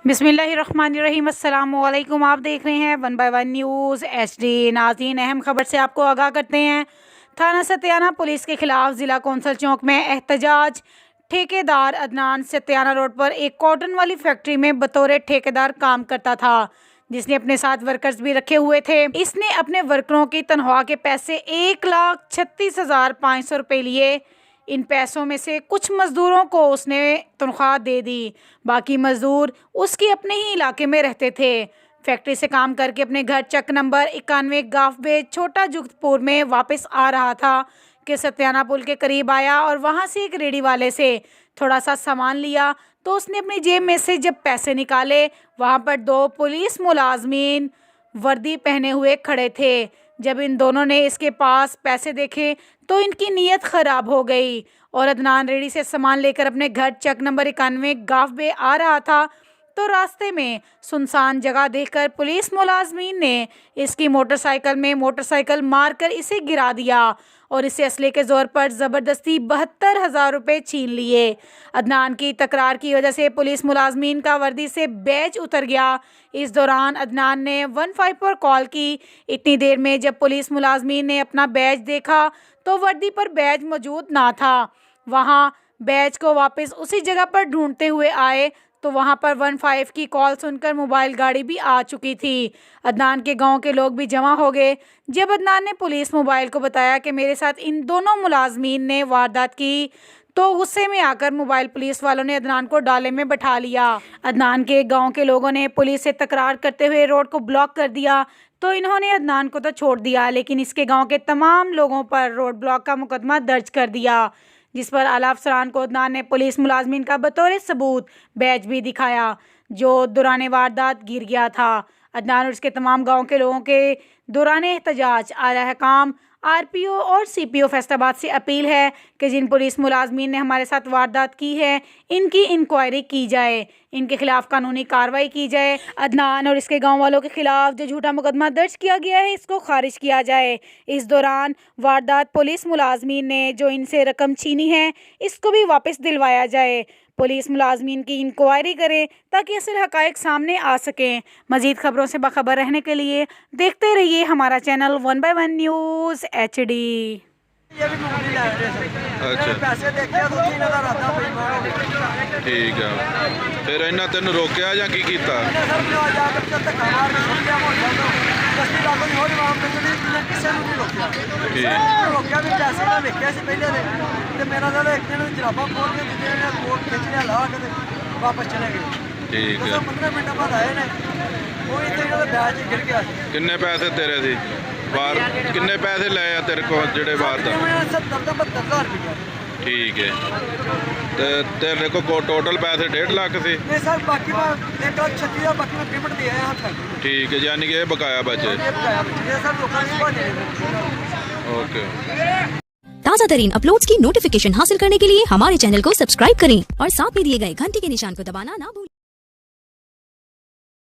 बिस्मिल्लाहिर्रहमानिर्रहीम। अस्सलामुअलैकुम। आप देख रहे हैं 1 बाय 1 न्यूज़ HD। नाज़रीन, अहम खबर से आपको आगाह करते हैं। थाना सत्याना पुलिस के खिलाफ ज़िला कौंसल चौक में एहतजाज। ठेकेदार अदनान सत्याना रोड पर एक कॉटन वाली फैक्ट्री में बतौर ठेकेदार काम करता था, जिसने अपने साथ वर्कर्स भी रखे हुए थे। इसने अपने वर्करों की तनख्वाह के पैसे 1,36,500 रुपये लिए। इन पैसों में से कुछ मज़दूरों को उसने तनख्वाह दे दी, बाकी मज़दूर उसके अपने ही इलाके में रहते थे। फैक्ट्री से काम करके अपने घर चक नंबर 91 गाफबे छोटा जुगतपुर में वापस आ रहा था कि सत्याना पुल के करीब आया और वहां से एक रेडी वाले से थोड़ा सा सामान लिया। तो उसने अपनी जेब में से जब पैसे निकाले, वहां पर 2 पुलिस मुलाजमीन वर्दी पहने हुए खड़े थे। जब इन दोनों ने इसके पास पैसे देखे तो इनकी नीयत ख़राब हो गई और अदनान रेडी से सामान लेकर अपने घर चक नंबर 91 गाफबे आ रहा था। तो रास्ते में सुनसान जगह देखकर पुलिस मुलाजमीन ने इसकी मोटरसाइकिल में मोटरसाइकिल मारकर इसे गिरा दिया और इसे असले के ज़ोर पर ज़बरदस्ती 72,000 रुपये छीन लिए। अदनान की तकरार की वजह से पुलिस मुलाजमीन का वर्दी से बैज उतर गया। इस दौरान अदनान ने 15 पर कॉल की। इतनी देर में जब पुलिस मुलाजमीन ने अपना बैज देखा तो वर्दी पर बैज मौजूद ना था। वहाँ बैज को वापस उसी जगह पर ढूंढते हुए आए तो वहां पर 15 की कॉल सुनकर मोबाइल गाड़ी भी आ चुकी थी। अदनान के गांव के लोग भी जमा हो गए। जब अदनान ने पुलिस मोबाइल को बताया कि मेरे साथ इन दोनों मुलाजमीन ने वारदात की, तो गुस्से में आकर मोबाइल पुलिस वालों ने अदनान को डाले में बैठा लिया। अदनान के गांव के लोगों ने पुलिस से तकरार करते हुए रोड को ब्लॉक कर दिया। तो इन्होंने अदनान को तो छोड़ दिया, लेकिन इसके गाँव के तमाम लोगों पर रोड ब्लॉक का मुकदमा दर्ज कर दिया, जिस पर आला अफसरान को अदनान ने पुलिस मुलाजमीन का बतौर सबूत बैज भी दिखाया, जो दौरान वारदात गिर गया था। अदनान और उसके तमाम गांव के लोगों के दौरान एहतजाज आला हकाम RPO और CPO फैसलाबाद से अपील है कि जिन पुलिस मुलाजमीन ने हमारे साथ वारदात की है, इनकी इंक्वायरी की जाए, इनके खिलाफ कानूनी कार्रवाई की जाए। अदनान और इसके गांव वालों के खिलाफ जो झूठा मुकदमा दर्ज किया गया है, इसको खारिज किया जाए। इस दौरान वारदात पुलिस मुलाजमीन ने जो इनसे रकम छीनी है, इसको भी वापस दिलवाया जाए। पुलिस मुलाजमीन की इंक्वायरी करें ताकि असल हक़ाइक़ सामने आ सकें। मज़ीद ख़बरों से बाखबर रहने के लिए देखते रहिए हमारा चैनल 1 बाय 1 न्यूज़ HD। अच्छा, ठीक है। फिर इन्हें तेन रोकया या की कीता? वापस चले गए। ठीक है। 15 मिनट बाद आए ने, वो इतने बैच गिर गया। किन्ने पैसे तेरे सी बार? किन्ने पैसे ले आ तेरे को जेड़े बार दा? 70,000 रुपया। ठीक है। ते तेरे को टोटल पैसे 1.5 लाख सी? नहीं सर, बाकी मैं 1,36,000 बाकी मैं पेमेंट दिया है हाथ तक। ठीक है, यानी कि ये बकाया बचे। ओके। ताज़ा तरीन अपलोड्स की नोटिफिकेशन हासिल करने के लिए हमारे चैनल को सब्सक्राइब करें और साथ में दिए गए घंटी के निशान को दबाना ना भूलें।